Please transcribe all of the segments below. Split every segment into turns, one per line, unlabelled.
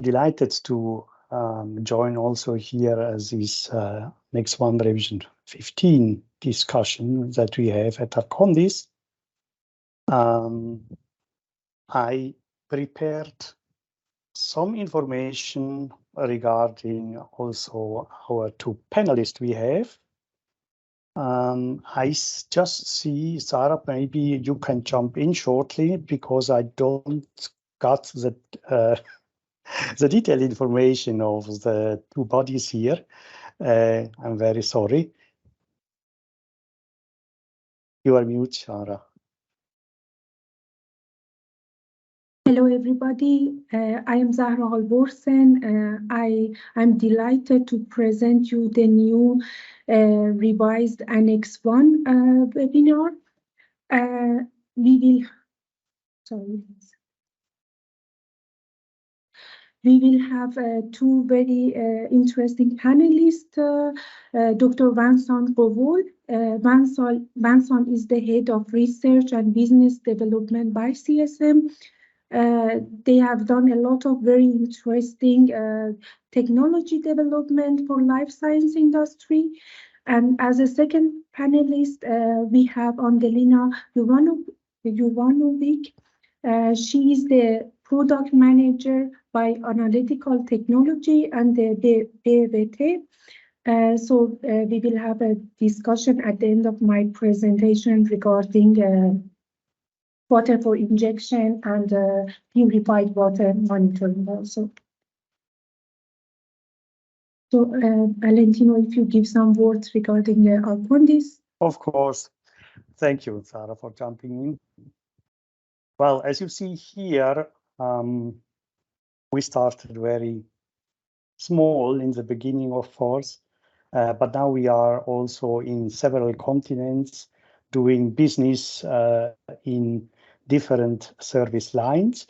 delighted to join also here as this Annex 1 Revision 15 discussion that we have at Arcondis. I prepared some information regarding also our two panelists we have. I just see, Sarah, maybe you can jump in shortly because I don't got the detailed information of the two bodies here. I'm very sorry. You are mute, Sarah.
Hello, everybody. I am Zahra Alborsen. I'm delighted to present you the new revised Annex 1 webinar. We will have two very interesting panelists, Dr. Vincent Govol. Vincent is the head of research and business development by CSM. They have done a lot of very interesting technology development for life science industry. And as a second panelist, we have Angelina Jovanovic. She is the product manager by analytical technology and the BVT. So we will have a discussion at the end of my presentation regarding water for injection and purified water monitoring also. So, Valentino, if you give some words regarding Arcondis.
Of course. Thank you, Sarah, for jumping in. Well, as you see here, we started very small in the beginning, of course, but now we are also in several continents doing business in different service lines,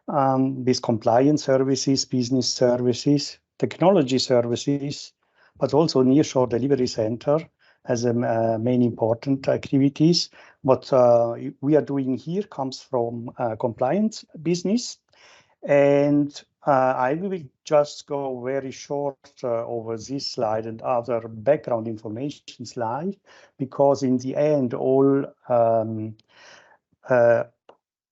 with compliance services, business services, technology services, but also nearshore delivery center as a main important activities. What we are doing here comes from compliance business. And I will just go very short over this slide and other background information slide, because in the end, all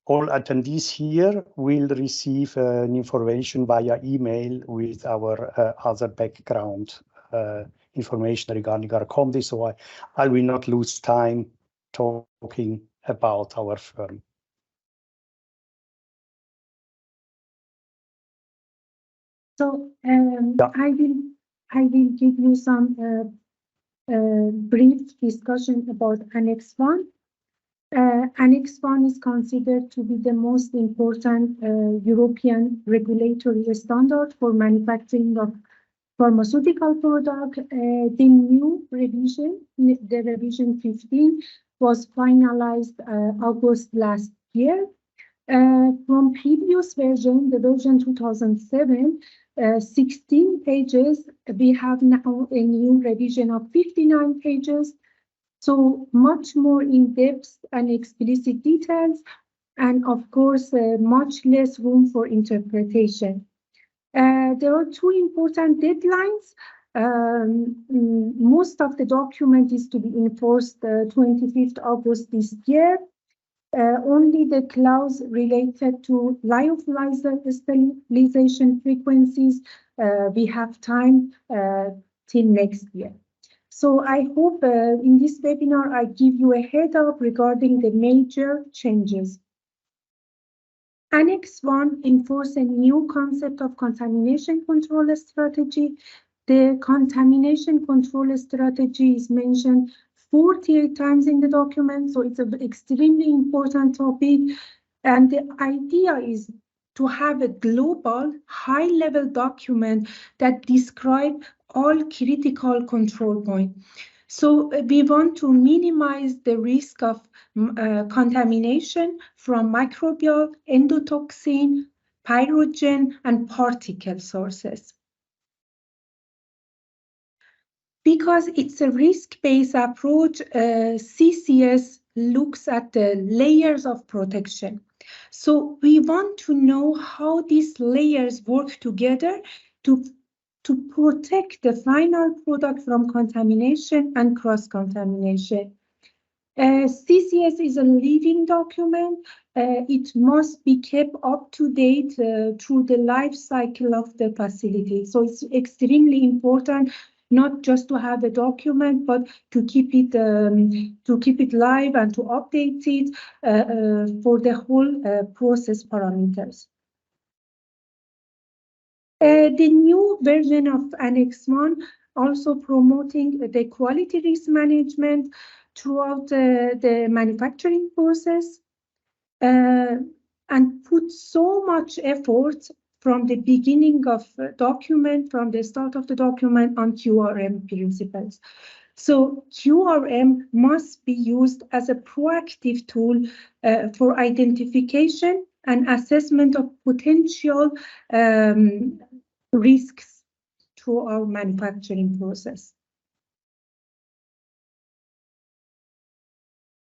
attendees here will receive information via email with our other background information regarding Arcondis. So I will not lose time talking about our firm.
So I will give you some brief discussion about Annex 1. Annex 1 is considered to be the most important European regulatory standard for manufacturing of pharmaceutical product. The new revision, the revision 15, was finalized August last year. From previous version, the version 2007, 16 pages, we have now a new revision of 59 pages. So much more in-depth and explicit details, and of course, much less room for interpretation. There are two important deadlines. Most of the document is to be enforced 25th August this year. Only the clause related to lyophilization frequencies, we have time till next year. So I hope in this webinar, I give you a head up regarding the major changes. Annex 1 enforces a new concept of contamination control strategy. The contamination control strategy is mentioned 48 times in the document, so it's an extremely important topic. And the idea is to have a global, high-level document that describes all critical control points. So we want to minimize the risk of contamination from microbial, endotoxin, pyrogen, and particle sources. Because it's a risk-based approach, CCS looks at the layers of protection. So we want to know how these layers work together to protect the final product from contamination and cross-contamination. CCS is a living document. It must be kept up to date through the life cycle of the facility. So it's extremely important not just to have a document, but to keep it live and to update it for the whole process parameters. The new version of Annex 1 also promoting the quality risk management throughout the manufacturing process and put so much effort from the beginning of document, from the start of the document on QRM principles. So QRM must be used as a proactive tool for identification and assessment of potential risks through our manufacturing process.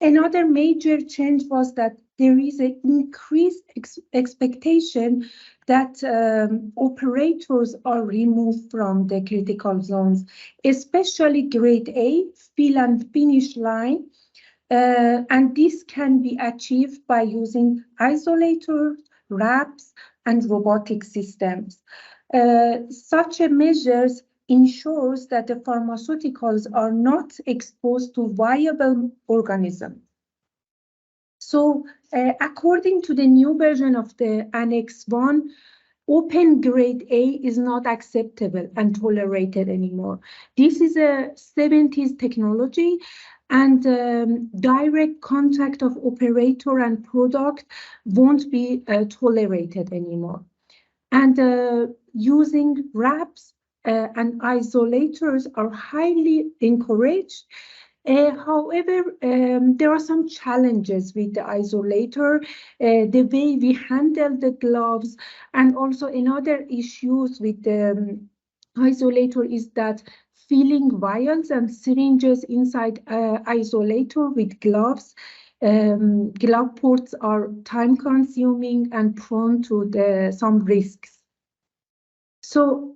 Another major change was that there is an increased expectation that operators are removed from the critical zones, especially grade A, fill and finish line. And this can be achieved by using isolators, wraps, and robotic systems. Such a measures ensures that the pharmaceuticals are not exposed to viable organisms. So, according to the new version of the Annex 1, open grade A is not acceptable and tolerated anymore. This is a 70s technology, and direct contact of operator and product won't be tolerated anymore. And using wraps and isolators are highly encouraged. However, there are some challenges with the isolator, the way we handle the gloves, and also another issues with the isolator is that filling vials and syringes inside isolator with gloves. Glove ports are time-consuming and prone to some risks. So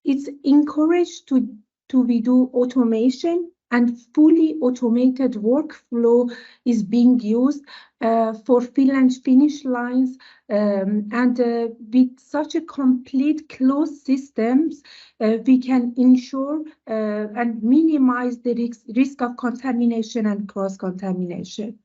it's encouraged to we do automation, and fully automated workflow is being used for fill and finish lines. With such a complete closed systems, we can ensure and minimize the risk of contamination and cross-contamination.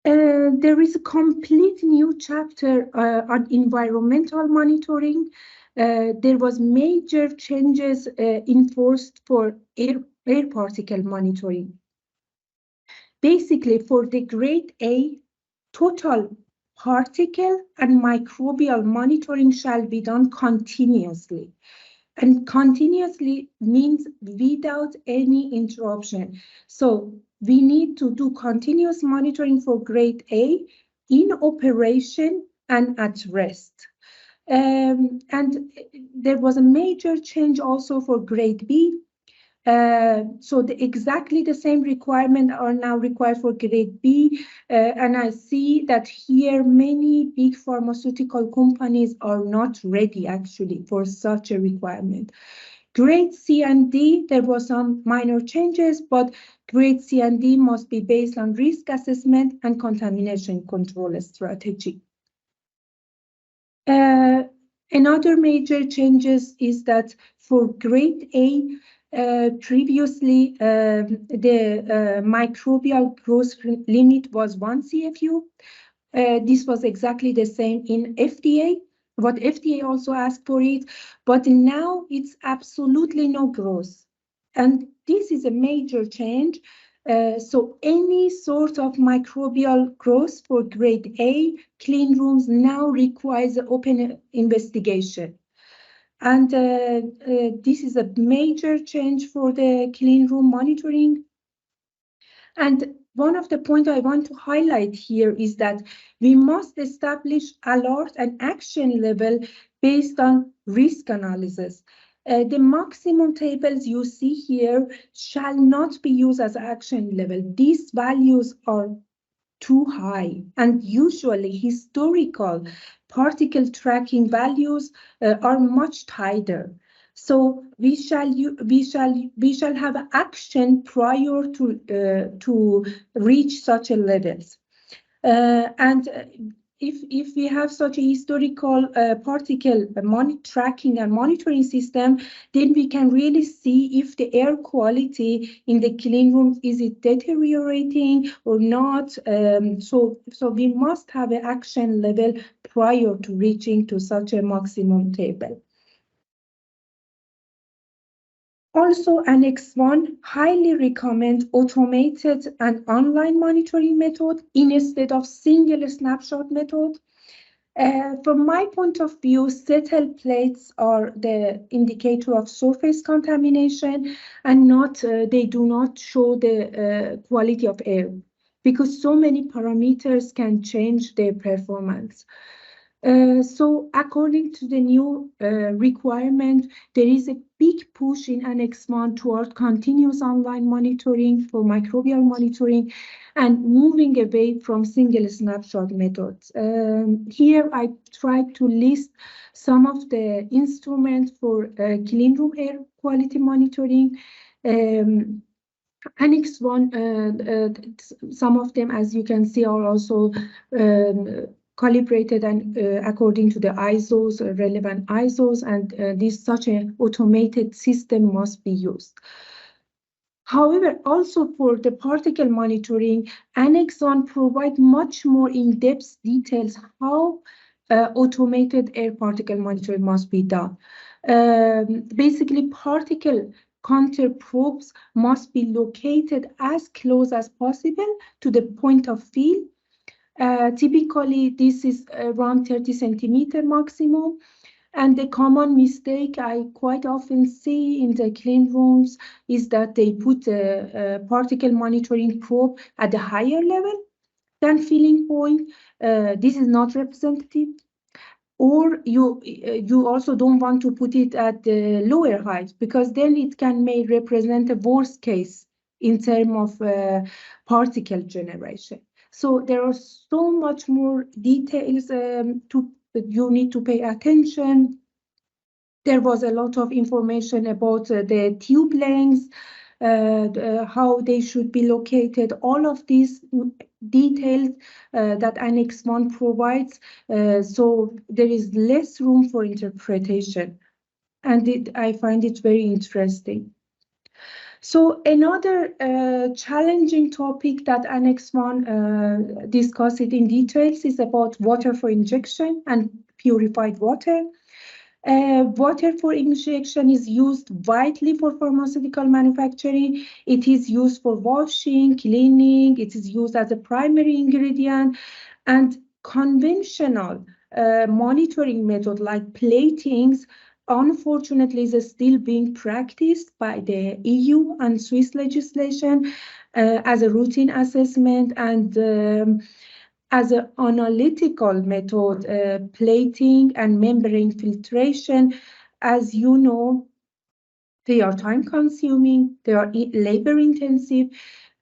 There is a complete new chapter on environmental monitoring. There was major changes enforced for air particle monitoring. Basically, for the grade A, total particle and microbial monitoring shall be done continuously. And continuously means without any interruption. So we need to do continuous monitoring for grade A in operation and at rest. And there was a major change also for grade B. So exactly the same requirements are now required for grade B. And I see that here many big pharmaceutical companies are not ready actually for such a requirement. Grade C and D, there were some minor changes, but grade C and D must be based on risk assessment and contamination control strategy. Another major changes is that for grade A, previously the microbial growth limit was 1 CFU. This was exactly the same in FDA, what FDA also asked for it, but now it's absolutely no growth. And this is a major change. So any sort of microbial growth for grade A, clean rooms now requires open investigation. And this is a major change for the clean room monitoring. And one of the points I want to highlight here is that we must establish alert and action level based on risk analysis. The maximum tables you see here shall not be used as action level. These values are too high, and usually historical particle tracking values are much tighter. So we shall have action prior to reach such a levels. And if we have such a historical particle tracking and monitoring system, then we can really see if the air quality in the clean rooms is it deteriorating or not. So we must have an action level prior to reaching to such a maximum table. Also, Annex 1 highly recommend automated and online monitoring method instead of single snapshot method. From my point of view, settle plates are the indicator of surface contamination and they do not show the quality of air because so many parameters can change their performance. So according to the new requirement, there is a big push in Annex 1 toward continuous online monitoring for microbial monitoring and moving away from single snapshot methods. Here I tried to list some of the instruments for clean room air quality monitoring. Annex 1, some of them, as you can see, are also calibrated and according to the ISOs, relevant ISOs, and such an automated system must be used. However, also for the particle monitoring, Annex 1 provides much more in-depth details how automated air particle monitoring must be done. Basically, particle counter probes must be located as close as possible to the point of feel. Typically, this is around 30 centimeter maximum. And the common mistake I quite often see in the clean rooms is that they put a particle monitoring probe at the higher level than feeling point. This is not representative. Or you also don't want to put it at the lower height because then it may represent a worst case in terms of particle generation. So there are so much more details you need to pay attention. There was a lot of information about the tube lengths, how they should be located, all of these details that Annex 1 provides. So there is less room for interpretation. And I find it very interesting. So another challenging topic that Annex 1 discusses in details is about water for injection and purified water. Water for injection is used widely for pharmaceutical manufacturing. It is used for washing, cleaning. It is used as a primary ingredient. And conventional monitoring method like platings, unfortunately, is still being practiced by the EU and Swiss legislation as a routine assessment and as an analytical method, plating and membrane filtration. As you know, they are time consuming, they are labor intensive.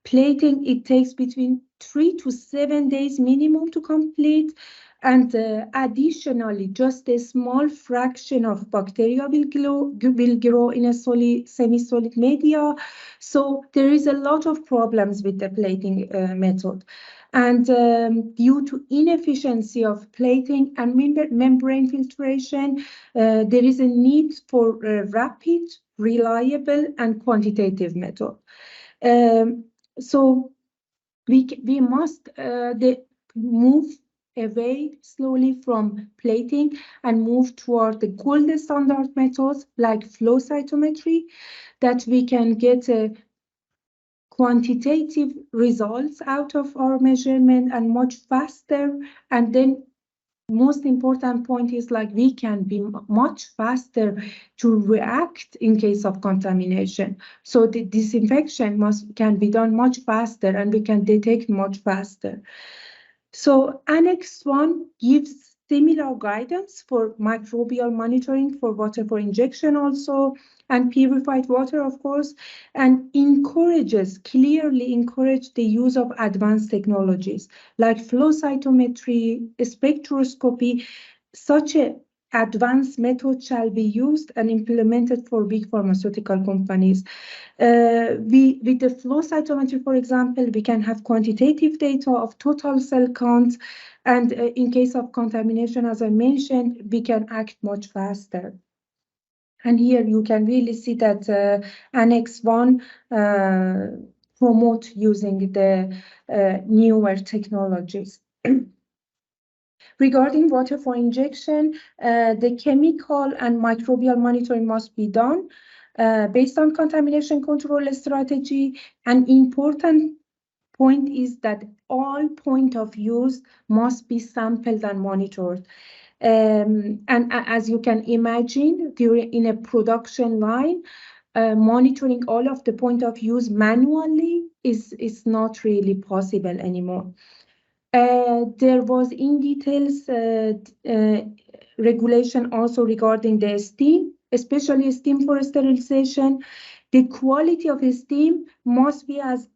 Plating, it takes between 3 to 7 days minimum to complete. And additionally, just a small fraction of bacteria will grow in a semi-solid media. So there is a lot of problems with the plating method. And due to inefficiency of plating and membrane filtration, there is a need for a rapid, reliable, and quantitative method. So we must move away slowly from plating and move toward the gold standard methods like flow cytometry, that we can get quantitative results out of our measurement and much faster. And then most important point is like we can be much faster to react in case of contamination. So the disinfection can be done much faster and we can detect much faster. So Annex 1 gives similar guidance for microbial monitoring for water for injection also, and purified water, of course, and clearly encourage the use of advanced technologies like flow cytometry, spectroscopy. Such a advanced method shall be used and implemented for big pharmaceutical companies. With the flow cytometry, for example, we can have quantitative data of total cell count, and in case of contamination, as I mentioned, we can act much faster. And here you can really see that Annex 1 promote using the newer technologies. Regarding water for injection, the chemical and microbial monitoring must be done based on contamination control strategy. An important point is that all point of use must be sampled and monitored. And as you can imagine, in a production line, monitoring all of the point of use manually is not really possible anymore. There was in details regulation also regarding the steam, especially steam for sterilization. The quality of the steam must be as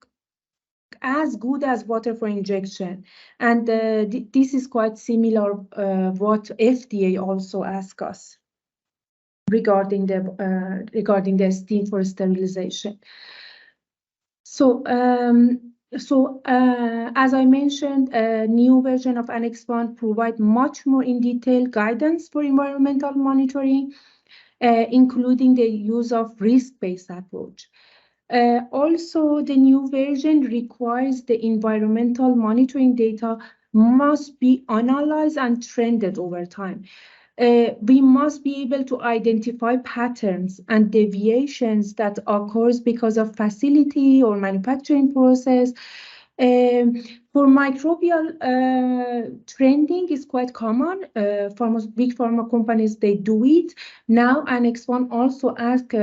good as water for injection, and this is quite similar what FDA also asked us regarding the steam for sterilization. So as I mentioned, a new version of Annex 1 provides much more in detail guidance for environmental monitoring, including the use of risk-based approach. Also, the new version requires the environmental monitoring data must be analyzed and trended over time. We must be able to identify patterns and deviations that occurs because of facility or manufacturing process. For microbial trending is quite common. Big pharma companies, they do it. Now Annex 1 also asks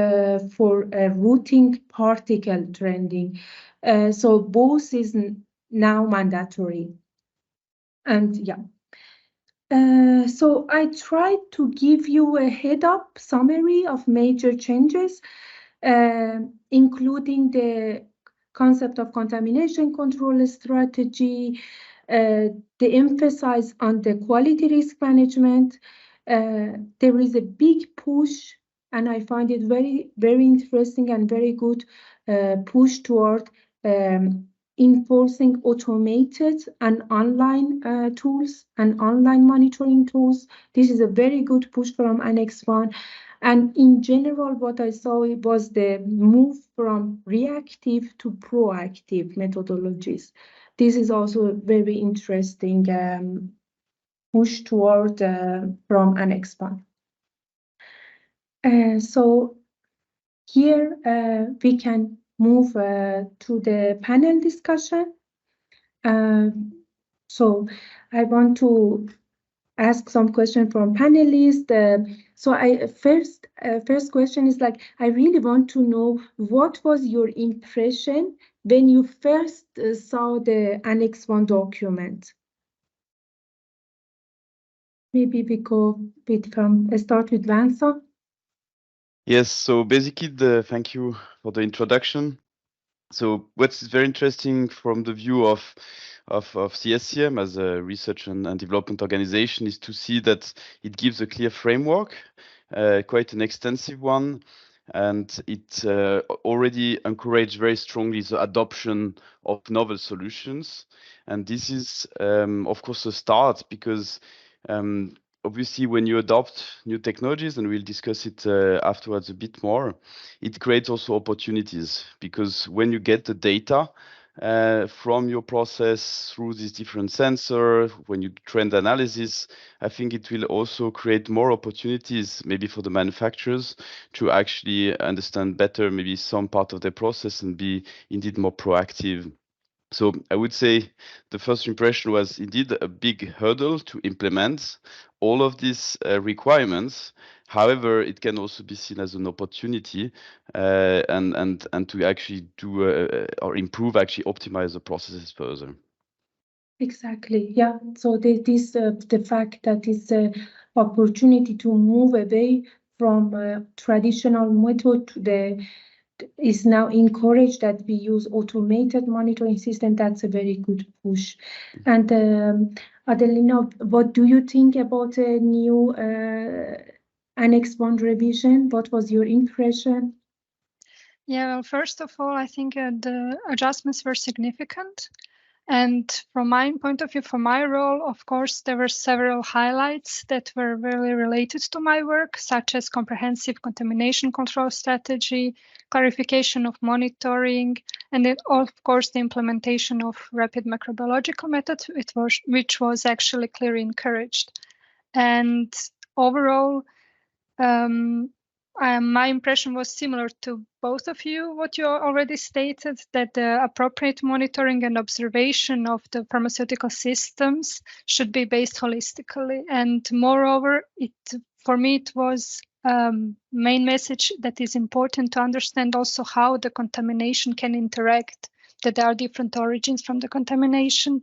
for routing particle trending. So both is now mandatory. And yeah. So I tried to give you a head-up summary of major changes, including the concept of contamination control strategy, the emphasis on the quality risk management. There is a big push, and I find it very, very interesting and very good push toward enforcing automated and online tools and online monitoring tools. This is a very good push from Annex 1. And in general, what I saw was the move from reactive to proactive methodologies. This is also a very interesting push toward from Annex 1. So here we can move to the panel discussion. So I want to ask some question from panelists. So first question is like, I really want to know what was your impression when you first saw the Annex 1 document? Maybe we go start with Vansa.
Yes, so basically, thank you for the introduction. So what's very interesting from the view of CSCM as a research and development organization is to see that it gives a clear framework, quite an extensive one, and it already encouraged very strongly the adoption of novel solutions. And this is, of course, a start because obviously, when you adopt new technologies, and we'll discuss it afterwards a bit more, it creates also opportunities because when you get the data from your process through these different sensors, when you trend analysis, I think it will also create more opportunities maybe for the manufacturers to actually understand better maybe some part of their process and be indeed more proactive. So I would say the first impression was indeed a big hurdle to implement all of these requirements. However, it can also be seen as an opportunity and to actually do or improve, actually optimize the processes further.
Exactly. Yeah. So the fact that it's an opportunity to move away from traditional method to the is now encouraged that we use automated monitoring system. That's a very good push. And Adelina, what do you think about a new Annex 1 revision? What was your impression?
Yeah, well, first of all, I think the adjustments were significant. And from my point of view, for my role, of course, there were several highlights that were really related to my work, such as comprehensive contamination control strategy, clarification of monitoring, and then, of course, the implementation of rapid microbiological methods, which was actually clearly encouraged. And overall, my impression was similar to both of you, what you already stated, that the appropriate monitoring and observation of the pharmaceutical systems should be based holistically. And moreover, for me, it was main message that is important to understand also how the contamination can interact, that there are different origins from the contamination.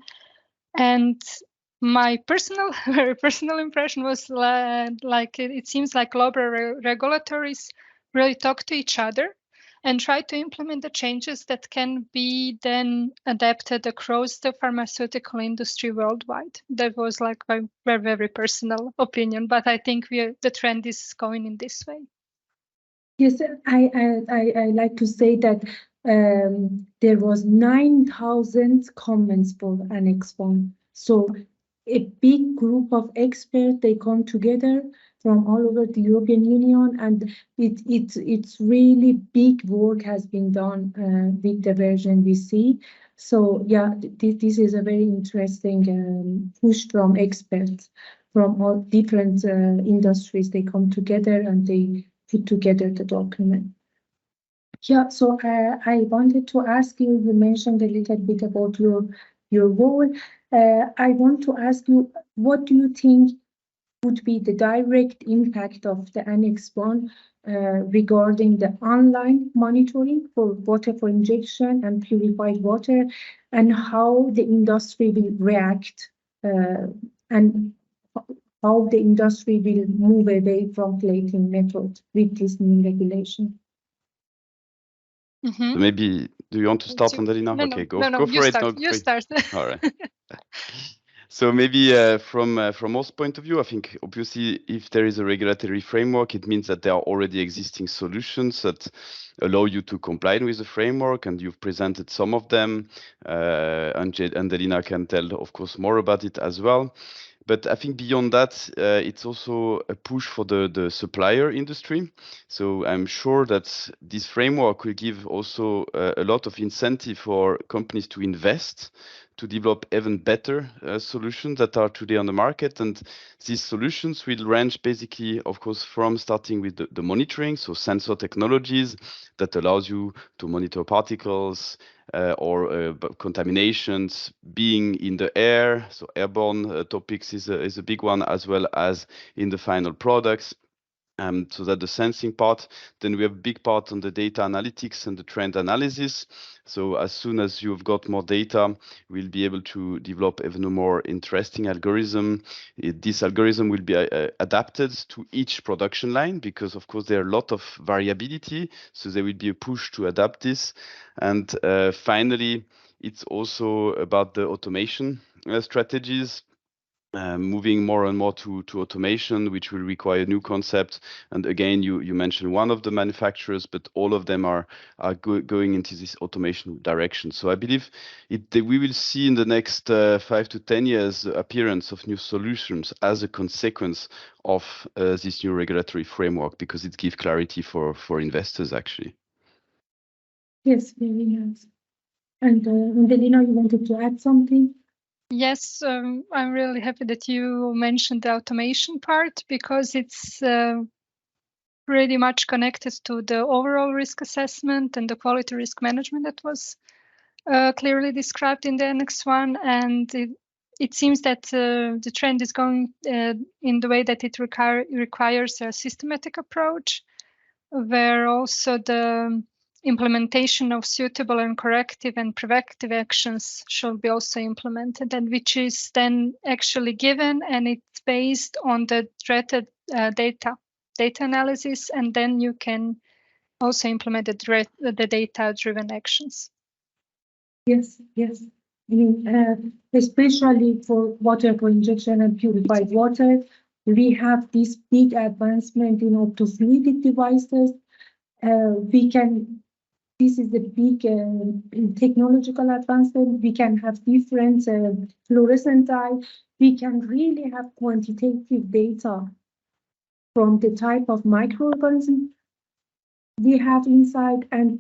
And my very personal impression was like it seems like global regulatories really talk to each other and try to implement the changes that can be then adapted across the pharmaceutical industry worldwide. That was like my very, very personal opinion, but I think the trend is going in this way.
Yes, I like to say that there was 9,000 comments for Annex 1. So a big group of experts, they come together from all over the European Union, and it's really big work has been done with the version we see. So yeah, this is a very interesting push from experts from all different industries. They come together and they put together the document. Yeah, so I wanted to ask you, you mentioned a little bit about your role. I want to ask you, what do you think would be the direct impact of the Annex 1 regarding the online monitoring for water for injection and purified water, and how the industry will react and how the industry will move away from plating method with this new regulation?
So maybe, do you want to start, Andelina?
No,
Go
you
for it.
start. You start.
All right. So maybe from most point of view, I think obviously if there is a regulatory framework, it means that there are already existing solutions that allow you to comply with the framework, and you've presented some of them. Andelina can tell, of course, more about it as well. But I think beyond that, it's also a push for the supplier industry. So I'm sure that this framework will give also a lot of incentive for companies to invest, to develop even better solutions that are today on the market. And these solutions will range basically, of course, from starting with the monitoring, so sensor technologies that allows you to monitor particles, or contaminations being in the air, so airborne topics is a big one, as well as in the final products. So that the sensing part, then we have a big part on the data analytics and the trend analysis. So as soon as you've got more data, we'll be able to develop even a more interesting algorithm. This algorithm will be adapted to each production line because, of course, there are a lot of variability. So there will be a push to adapt this. And finally, it's also about the automation strategies. Moving more and more to automation, which will require new concepts. And again, you mentioned one of the manufacturers, but all of them are going into this automation direction. So I believe we will see in the next 5 to 10 years the appearance of new solutions as a consequence of this new regulatory framework, because it gives clarity for investors, actually.
Yes, very nice. And Andelina, you wanted to add something?
Yes, I'm really happy that you mentioned the automation part, because it's pretty much connected to the overall risk assessment and the quality risk management that was clearly described in the Annex 1. And it seems that the trend is going in the way that it requires a systematic approach, where also the implementation of suitable and corrective and preventive actions should be also implemented, and which is then actually given, and it's based on the threat data analysis, and then you can also implement the data-driven actions.
Yes, yes. I mean, especially for water co-injection and purified water, we have this big advancement in optofluidic devices. This is a big technological advancement. We can have different fluorescent dye. We can really have quantitative data from the type of microorganism we have inside, and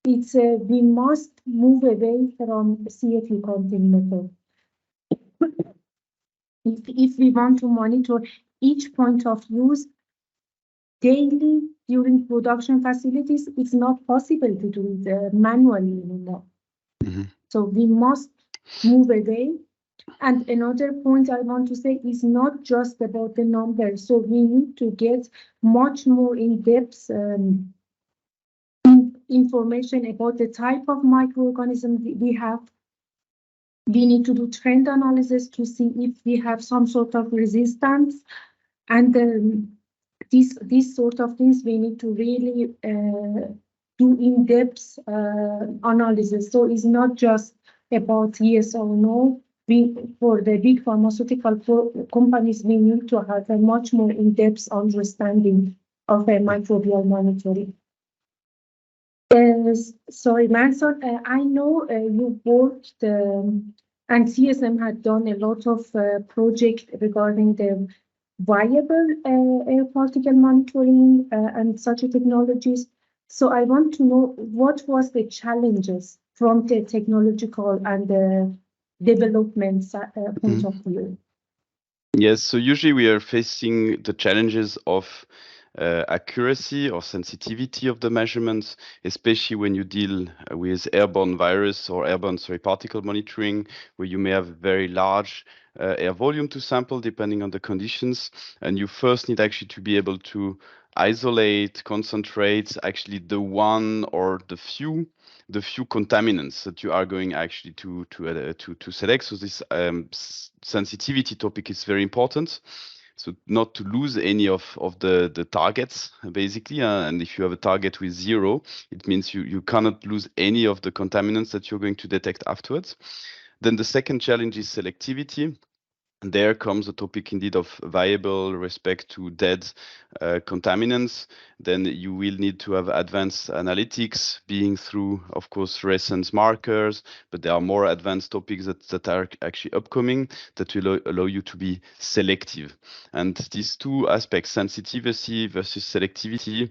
it's we must move away from CFU counting method. If we want to monitor each point of use daily during production facilities, it's not possible to do it manually anymore.
Mhm.
So we must move away. And another point I want to say is not just about the numbers. So we need to get much more in-depth information about the type of microorganism we have. We need to do trend analysis to see if we have some sort of resistance, and these sort of things we need to really do in-depth analysis. So it's not just about yes or no. For the big pharmaceutical companies, we need to have a much more in-depth understanding of microbial monitoring. Sorry, Mansour, I know you worked and CSM had done a lot of projects regarding the viable air particle monitoring and such technologies. So I want to know what was the challenges from the technological and the development point of view.
Yes, so usually we are facing the challenges of accuracy or sensitivity of the measurements, especially when you deal with airborne virus or airborne particle monitoring, where you may have very large air volume to sample depending on the conditions. And you first need actually to be able to isolate, concentrate actually the one or the few contaminants that you are going actually to select. So this sensitivity topic is very important. So not to lose any of the targets, basically. And if you have a target with 0, it means you cannot lose any of the contaminants that you're going to detect afterwards. Then the second challenge is selectivity. And there comes the topic indeed of viable respect to dead contaminants. Then you will need to have advanced analytics, being through, of course, fluorescence markers, but there are more advanced topics that are actually upcoming that will allow you to be selective. And these two aspects, sensitivity versus selectivity,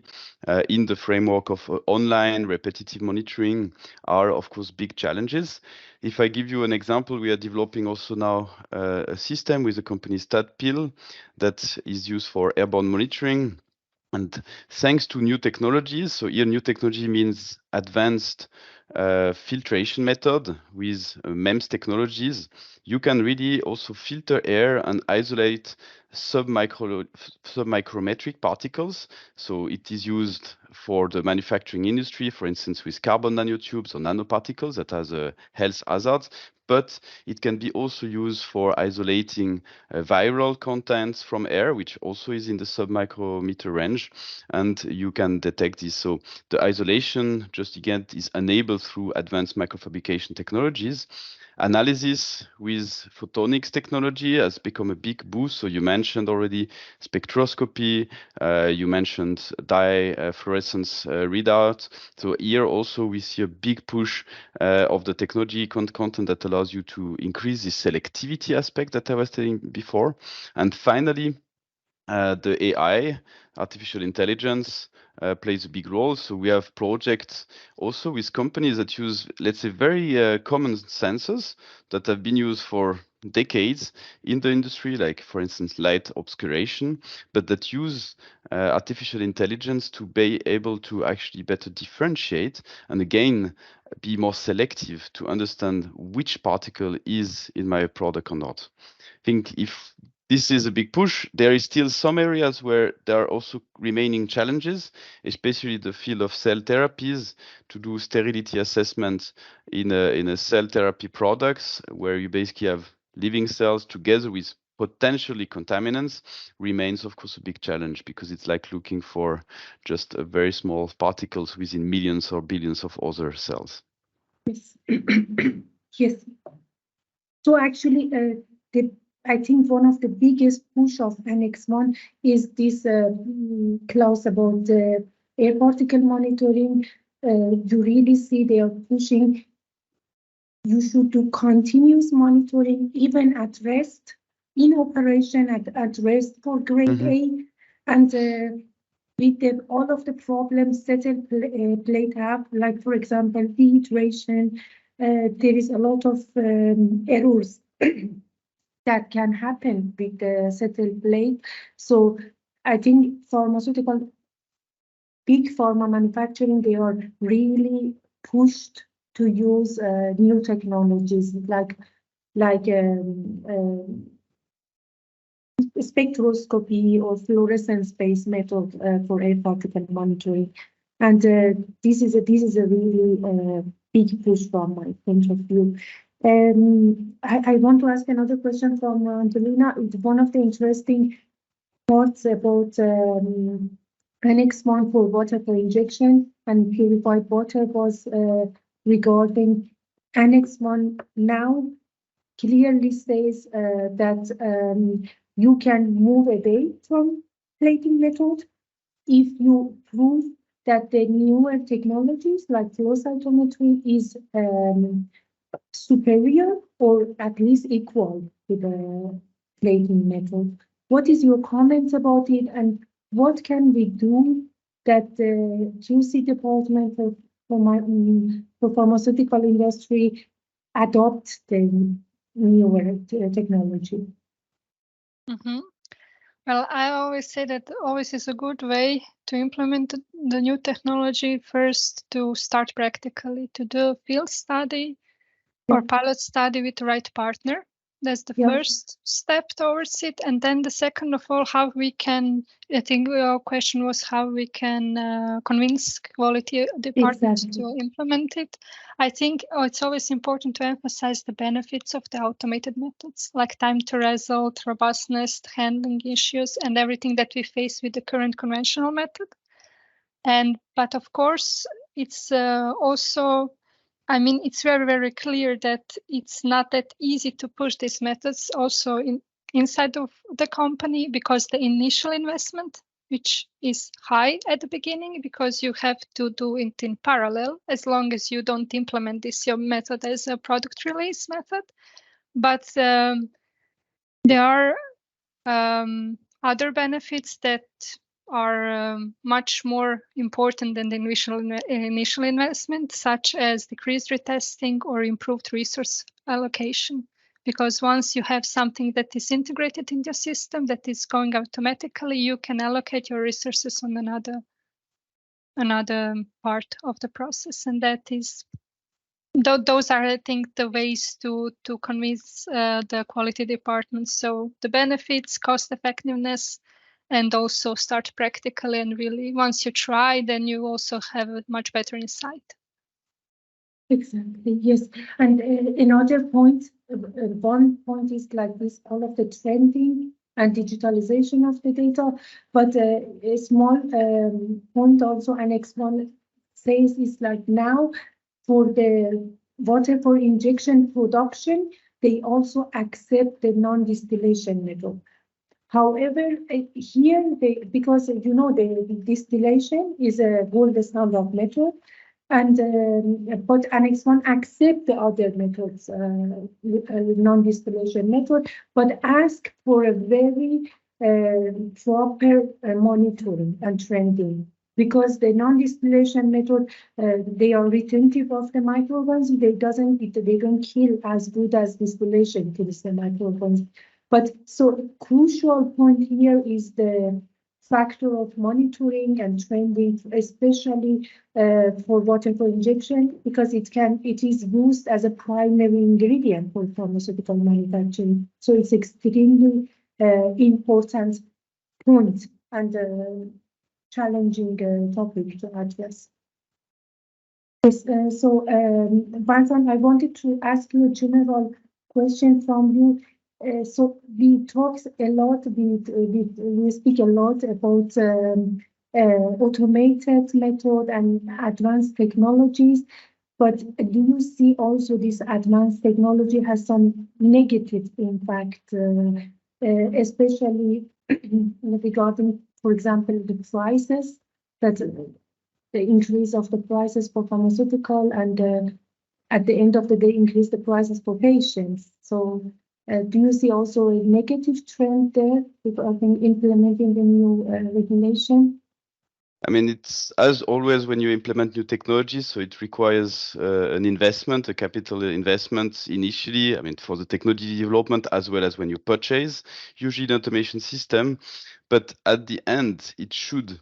in the framework of online repetitive monitoring are, of course, big challenges. If I give you an example, we are developing also now a system with the company StatPil that is used for airborne monitoring. And thanks to new technologies, so here new technology means advanced filtration method with MEMS technologies, you can really also filter air and isolate submicrometric particles. So it is used for the manufacturing industry, for instance, with carbon nanotubes or nanoparticles that has a health hazard. But it can be also used for isolating viral contents from air, which also is in the submicrometer range, and you can detect this. So the isolation, just again, is enabled through advanced microfabrication technologies. Analysis with photonics technology has become a big boost. So you mentioned already spectroscopy, you mentioned dye fluorescence readout. So here also we see a big push of the technology content that allows you to increase the selectivity aspect that I was telling before. And finally, the AI, artificial intelligence, plays a big role. So we have projects also with companies that use, let's say, very common sensors that have been used for decades in the industry, like, for instance, light obscuration, but that use artificial intelligence to be able to actually better differentiate and, again, be more selective to understand which particle is in my product or not. I think if this is a big push. There is still some areas where there are also remaining challenges, especially the field of cell therapies, to do sterility assessments in a cell therapy products, where you basically have living cells together with potentially contaminants, remains of course a big challenge, because it's like looking for just a very small particles within millions or billions of other cells.
Yes. Yes. So actually, I think one of the biggest push of Annex 1 is this clause about the air particle monitoring. You really see they are pushing. You should do continuous monitoring, even at rest, in operation, at rest for grade A. And with all of the problems settled plate have, like, for example, dehydration, there is a lot of errors that can happen with the settled plate. So I think big pharma manufacturing, they are really pushed to use new technologies like spectroscopy or fluorescence-based method for air particle monitoring. And this is a really big push from my point of view. I want to ask another question from Angelina. One of the interesting parts about Annex 1 for water for injection and purified water was regarding Annex 1 now clearly says that you can move away from plating method if you prove that the newer technologies like flow cytometry is superior or at least equal to the plating method. What is your comment about it, and what can we do that the QC department for pharmaceutical industry adopt the newer technology?
Well, I always say that always is a good way to implement the new technology first to start practically, to do a field study or pilot study with the right partner. That's the first step towards it. And then the second of all, how we can, I think your question was how we can convince quality departments to implement it. I think it's always important to emphasize the benefits of the automated methods, like time to result, robustness, handling issues, and everything that we face with the current conventional method. But of course, it's also, I mean, it's very, very clear that it's not that easy to push these methods also inside of the company, because the initial investment, which is high at the beginning, because you have to do it in parallel, as long as you don't implement this your method as a product release method. But there are other benefits that are much more important than the initial investment, such as decreased retesting or improved resource allocation. Because once you have something that is integrated in your system, that is going automatically, you can allocate your resources on another part of the process. And that is, those are, I think, the ways to convince the quality department. So the benefits, cost effectiveness, and also start practically, and really once you try, then you also have a much better insight.
Exactly, yes. And another point, one point is like this, all of the trending and digitalization of the data, but a small point also Annex 1 says is like now for the water for injection production, they also accept the non-distillation method. However, here, because you know the distillation is a gold standard method, and but Annex 1 accept the other methods, non-distillation method, but ask for a very proper monitoring and trending, because the non-distillation method, they are retentive of the microorganisms. They don't kill as good as distillation kills the microorganisms. But so crucial point here is the factor of monitoring and trending, especially for water for injection, because it is used as a primary ingredient for pharmaceutical manufacturing. So it's extremely important point and challenging topic to address. Yes, so Barzan, I wanted to ask you a general question from you. So we talk a lot, we speak a lot about automated method and advanced technologies, but do you see also this advanced technology has some negative impact, especially regarding, for example, the prices that the increase of the prices for pharmaceutical and at the end of the day increase the prices for patients. So do you see also a negative trend there regarding implementing the new regulation?
I mean, it's as always when you implement new technologies, so it requires an investment, a capital investment initially, I mean, for the technology development, as well as when you purchase, usually an automation system. But at the end, it should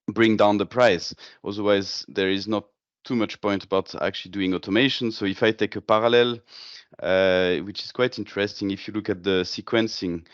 bring down the price. Otherwise, there is not too much point about actually doing automation. So if I take a parallel, which is quite interesting, if you look at the sequencing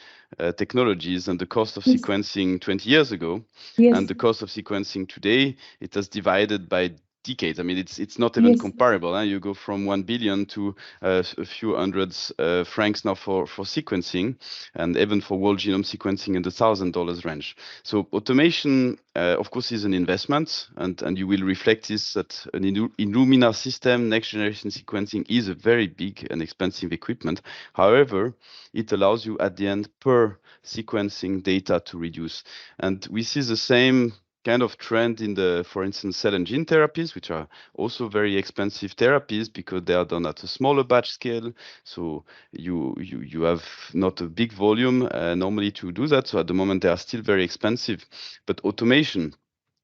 technologies and the cost of
Yes.
sequencing 20 years ago,
Yes.
and the cost of sequencing today, it has divided by decades. I mean, it's not even
Yes.
comparable. You go from 1 billion to a few hundreds francs now for sequencing, and even for whole genome sequencing in the $1,000 range. So automation, of course, is an investment, and you will reflect this that an Illumina system, next generation sequencing, is a very big and expensive equipment. However, it allows you at the end per sequencing data to reduce. And we see the same kind of trend in the, for instance, cell and gene therapies, which are also very expensive therapies because they are done at a smaller batch scale. So you have not a big volume normally to do that. So at the moment, they are still very expensive. But automation,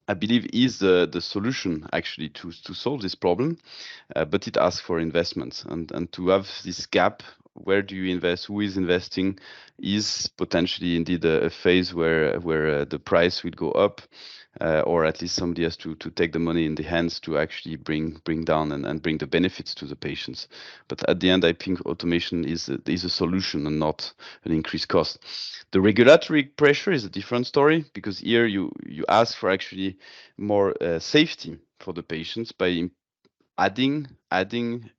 I believe, is the solution actually to solve this problem. But it asks for investments, and to have this gap, where do you invest, who is investing, is potentially indeed a phase where the price will go up, or at least somebody has to take the money in the hands to actually bring down and bring the benefits to the patients. But at the end, I think automation is a solution and not an increased cost. The regulatory pressure is a different story, because here you ask for actually more safety for the patients by adding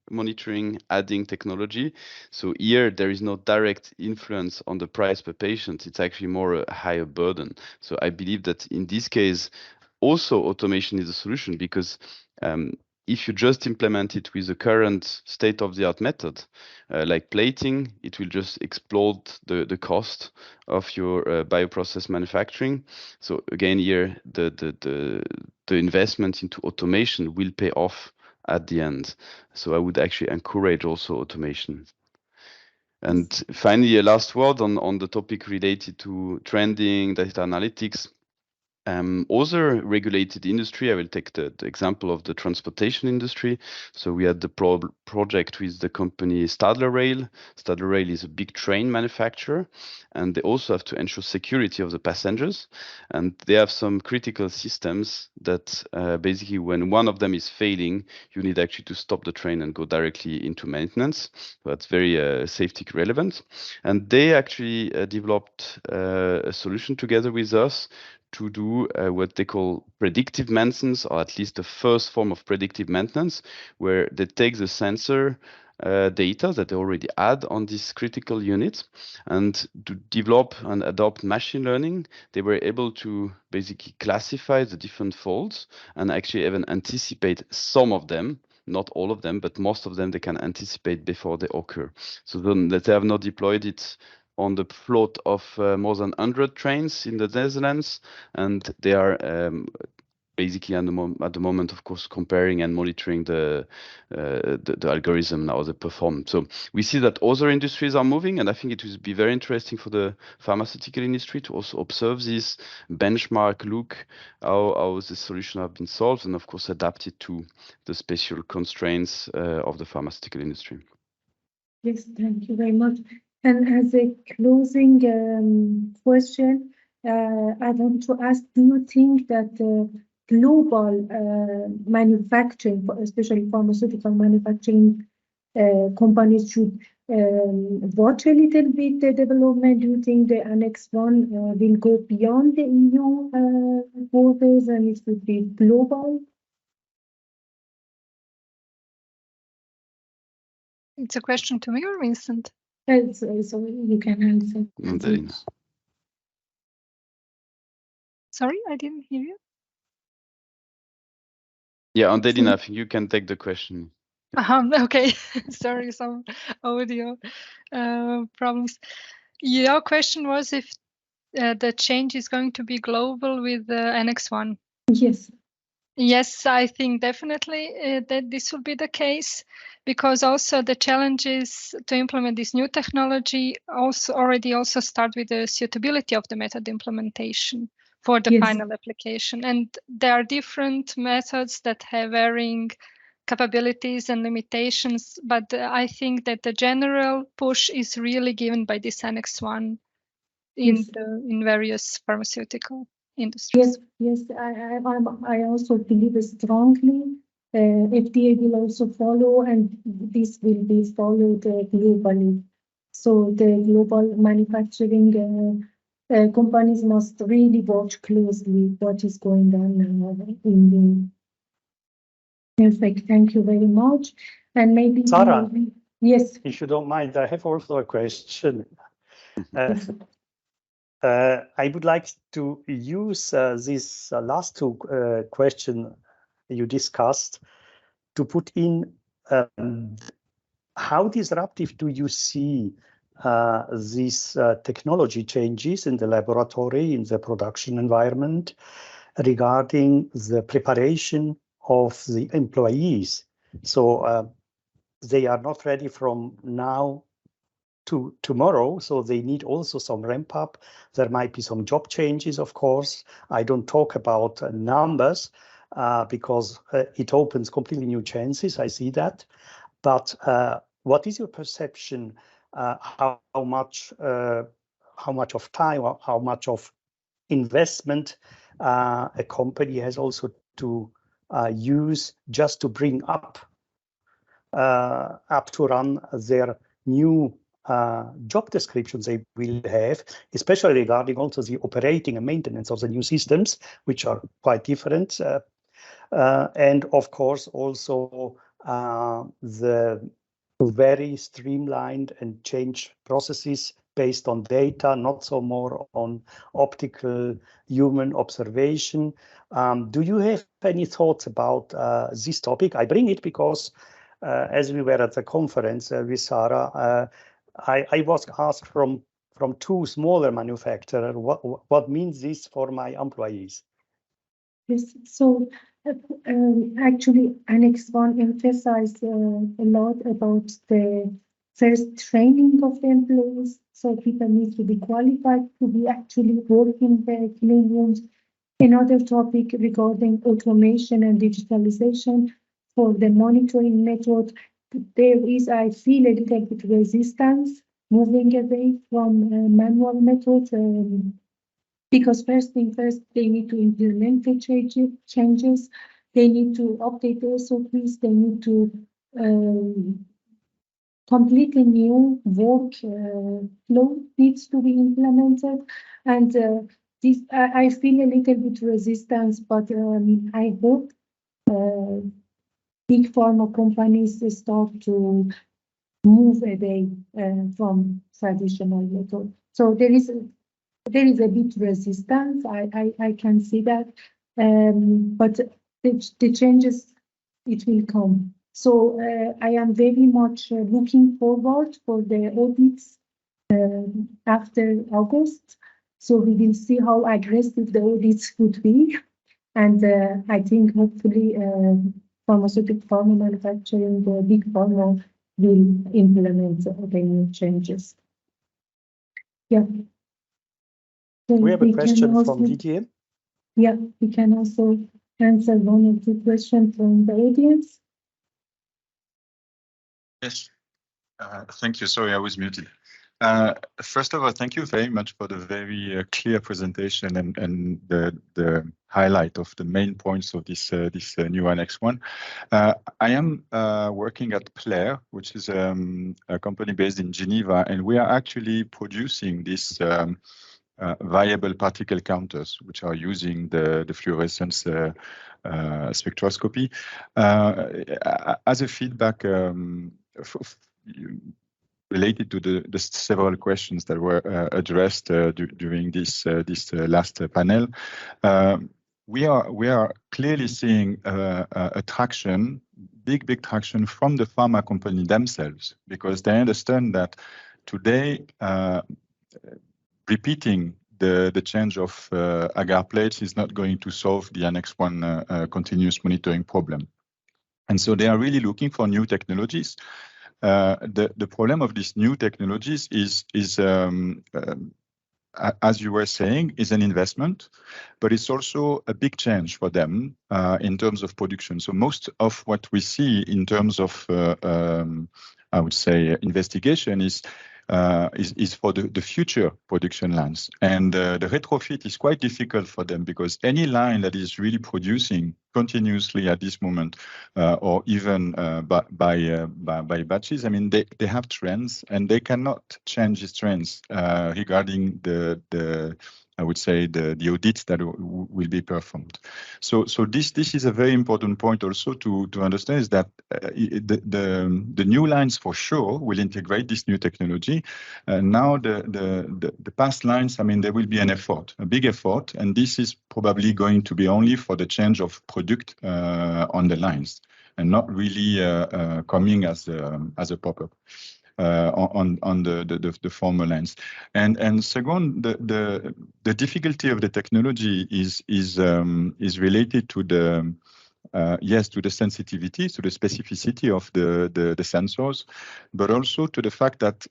monitoring, adding technology. So here there is no direct influence on the price per patient. It's actually more a higher burden. So I believe that in this case, also automation is a solution, because if you just implement it with the current state-of-the-art method, like plating, it will just explode the cost of your bioprocess manufacturing. So again, here the investment into automation will pay off at the end. So I would actually encourage also automation. And finally, a last word on the topic related to trending, data analytics. Other regulated industry, I will take the example of the transportation industry. So we had the project with the company Stadler Rail. Stadler Rail is a big train manufacturer, and they also have to ensure security of the passengers. And they have some critical systems that basically when one of them is failing, you need actually to stop the train and go directly into maintenance. So that's very safety relevant. And they actually developed a solution together with us to do what they call predictive maintenance, or at least the first form of predictive maintenance, where they take the sensor data that they already had on this critical unit, and to develop and adopt machine learning, they were able to basically classify the different faults and actually even anticipate some of them. Not all of them, but most of them they can anticipate before they occur. So then that they have now deployed it on the float of more than 100 trains in the Netherlands, and they are basically at the moment, of course, comparing and monitoring the algorithm now, the performance. So we see that other industries are moving, and I think it will be very interesting for the pharmaceutical industry to also observe this, benchmark, look how the solution have been solved, and of course adapt it to the special constraints of the pharmaceutical industry.
Yes, thank you very much. And as a closing question, I want to ask, do you think that global manufacturing, especially pharmaceutical manufacturing companies, should watch a little bit the development. Do you think the Annex 1 will go beyond the EU borders and it will be global?
It's a question to me or Vincent?
So you can answer.
Andelina.
Sorry, I didn't hear you.
Yeah, Andelina, I think you can take the question.
Okay, sorry, some audio problems. Your question was if the change is going to be global with Annex 1.
Yes.
Yes, I think definitely that this will be the case, because also the challenges to implement this new technology already start with the suitability of the method implementation for the final application. And there are different methods that have varying capabilities and limitations, but I think that the general push is really given by this Annex 1 in various pharmaceutical industries.
Yes, I also believe strongly. FDA will also follow, and this will be followed globally. So the global manufacturing companies must really watch closely what is going on in the. Perfect. Thank you very much. And maybe
Sarah,
yes.
If you don't mind, I have also a question. I would like to use these last two questions you discussed to put in how disruptive do you see these technology changes in the laboratory, in the production environment, regarding the preparation of the employees? So they are not ready from now to tomorrow, so they need also some ramp up. There might be some job changes, of course. I don't talk about numbers because it opens completely new chances. I see that. But what is your perception? How much of time, or how much of investment a company has also to use just to bring up to run their new job descriptions they will have, especially regarding also the operating and maintenance of the new systems, which are quite different. And of course, also the very streamlined and changed processes based on data, not so more on optical human observation. Do you have any thoughts about this topic? I bring it because as we were at the conference with Sarah, I was asked from two smaller manufacturers, what means this for my employees?
Yes, so actually Annex 1 emphasized a lot about the first training of the employees. So people need to be qualified to be actually working the clean rooms. Another topic regarding automation and digitalization for the monitoring method, there is, I feel, a little bit resistance moving away from manual methods. Because first thing first, they need to implement the changes. They need to update the SOPs. They need to completely new work flow needs to be implemented. And this, I feel a little bit resistance, but I hope big pharma companies start to move away from traditional methods. So there is a bit resistance. I can see that, but the changes, it will come. So I am very much looking forward for the audits after August. So we will see how aggressive the audits would be. And I think hopefully pharmaceutical pharma manufacturing, the big pharma will implement the new changes. Yeah. So
we have a question from DTM.
Yeah, we can also answer one or two questions from the audience.
Yes, thank you. Sorry, I was muted. First of all, thank you very much for the very clear presentation and the highlight of the main points of this new Annex 1. I am working at Plaire, which is a company based in Geneva, and we are actually producing this variable particle counters, which are using the fluorescence spectroscopy. As a feedback, related to the several questions that were addressed during this last panel, we are clearly seeing a traction, big traction from the pharma company themselves, because they understand that today repeating the change of agar plates is not going to solve the Annex 1 continuous monitoring problem. And so they are really looking for new technologies. The problem of these new technologies is as you were saying, is an investment, but it's also a big change for them in terms of production. So most of what we see in terms of, I would say, investigation is for the future production lines. And the retrofit is quite difficult for them, because any line that is really producing continuously at this moment, or even by batches, I mean, they have trends, and they cannot change these trends regarding the I would say the audits that will be performed. So this is a very important point also to understand, is that the new lines for sure will integrate this new technology. Now the past lines, I mean, there will be an effort, a big effort, and this is probably going to be only for the change of product on the lines, and not really coming as a pop-up. On the former lines, and second, the difficulty of the technology is related to the to the sensitivity, to the specificity of the sensors, but also to the fact that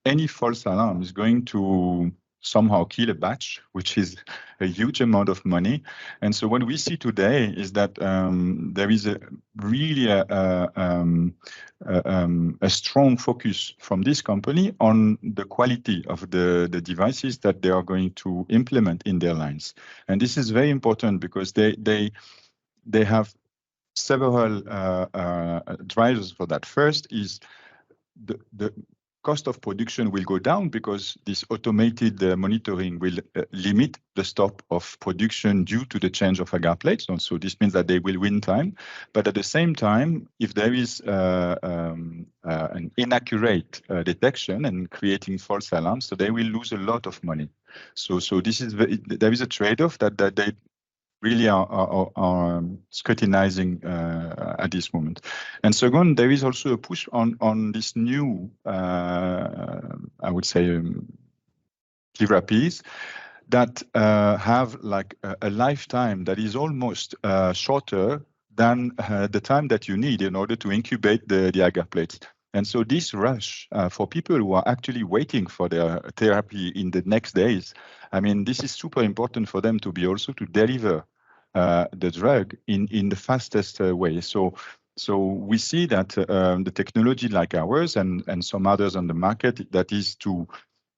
any false alarm is going to somehow kill a batch, which is a huge amount of money. And so what we see today is that there is really a strong focus from this company on the quality of the devices that they are going to implement in their lines. And this is very important, because they have several drivers for that. First is the cost of production will go down, because this automated monitoring will limit the stop of production due to the change of agar plates. And so this means that they will win time. But at the same time, if there is an inaccurate detection and creating false alarms, so they will lose a lot of money. So this is there is a trade-off that they really are scrutinizing at this moment. And second, there is also a push on this new, I would say, therapies that have like a lifetime that is almost shorter than the time that you need in order to incubate the agar plates. And so this rush for people who are actually waiting for their therapy in the next days, I mean, this is super important for them to be also to deliver the drug in the fastest way. So we see that the technology like ours and some others on the market, that is to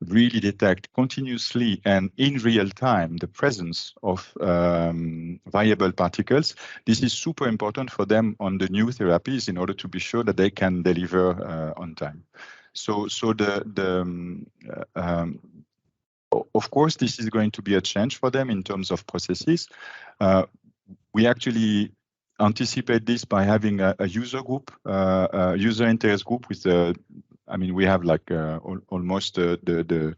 really detect continuously and in real time the presence of variable particles. This is super important for them on the new therapies in order to be sure that they can deliver on time. So of course, this is going to be a change for them in terms of processes. We actually anticipate this by having a user group, user interest group with I mean, we have like almost the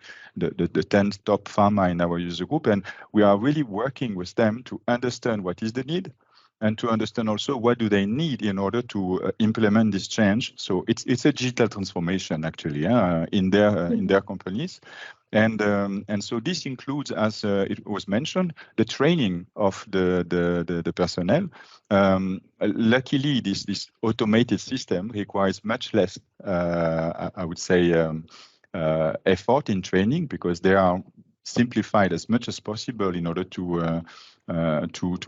10 top pharma in our user group, and we are really working with them to understand what is the need, and to understand also what do they need in order to implement this change. So it's a digital transformation actually in their companies. And so this includes, as it was mentioned, the training of the personnel. Luckily, this automated system requires much less, I would say, effort in training, because they are simplified as much as possible in order to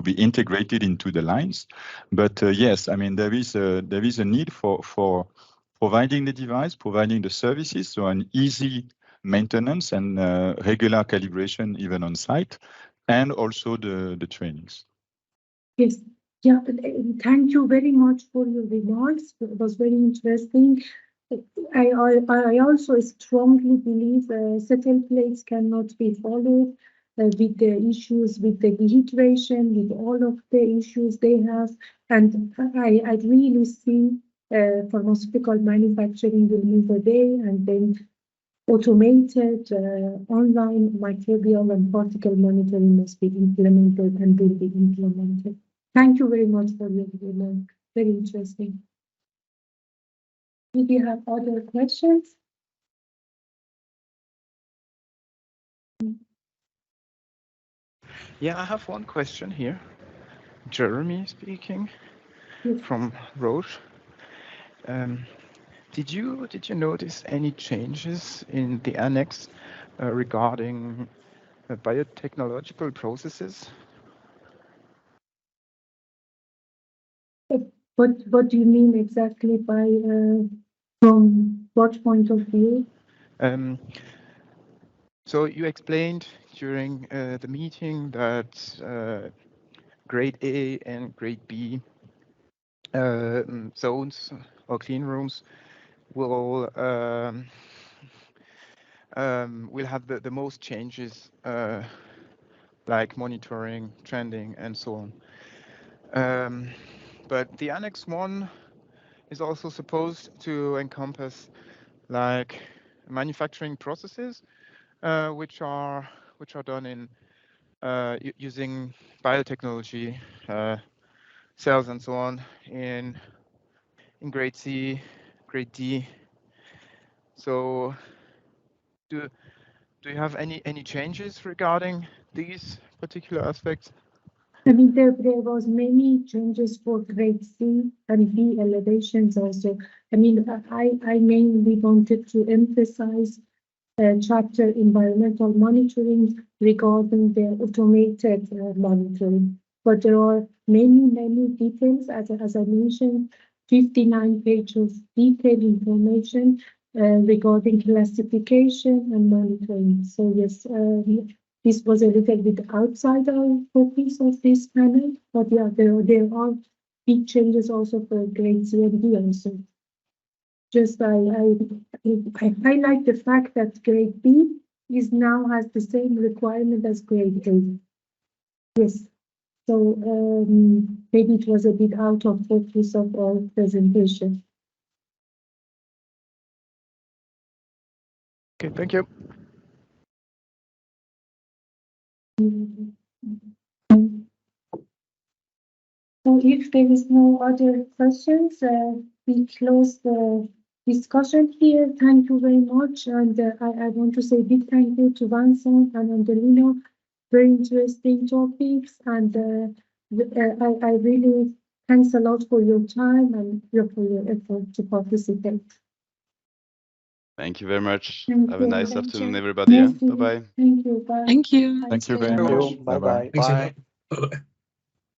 be integrated into the lines. But yes, I mean, there is a need for providing the device, providing the services, so an easy maintenance and regular calibration even on site, and also the trainings.
Yes, yeah, thank you very much for your remarks. It was very interesting. I also strongly believe settle plates cannot be followed with the issues with the dehydration, with all of the issues they have. And I really see pharmaceutical manufacturing will move away, and then automated online material and particle monitoring must be implemented and will be implemented. Thank you very much for your remark. Very interesting. If you have other questions?
Yeah, I have one question here. Jeremy speaking.
Yes.
From Roche. Did you notice any changes in the annex regarding biotechnological processes?
What do you mean exactly by from what point of view?
So you explained during the meeting that grade A and grade B zones or clean rooms will have the most changes, like monitoring, trending, and so on. But the Annex 1 is also supposed to encompass like manufacturing processes, which are done in using biotechnology, cells and so on in grade C, grade D. So do you have any changes regarding these particular aspects?
I mean, there was many changes for grade C and B elevations also. I mean, I mainly wanted to emphasize chapter environmental monitoring regarding the automated monitoring. But there are many details, as I mentioned, 59 pages of detailed information regarding classification and monitoring. So yes, this was a little bit outside our focus of this panel, but yeah, there are big changes also for grade C and D also. Just I highlight the fact that grade B is now has the same requirement as grade A. Yes, so maybe it was a bit out of focus of our presentation.
Okay, thank you.
So if there is no other questions, we close the discussion here. Thank you very much. And I want to say a big thank you to Vincent and Angelino. Very interesting topics. And I really thanks a lot for your time and for your effort to participate.
Thank you very much.
Thank
Have
you.
a nice
Thank
afternoon,
you.
everybody. Yeah?
Merci.
Bye-bye.
Thank you. Bye.
Thank you.
Thank you very
Thank
much.
you. Bye-bye.
Thanks a lot. Bye-bye.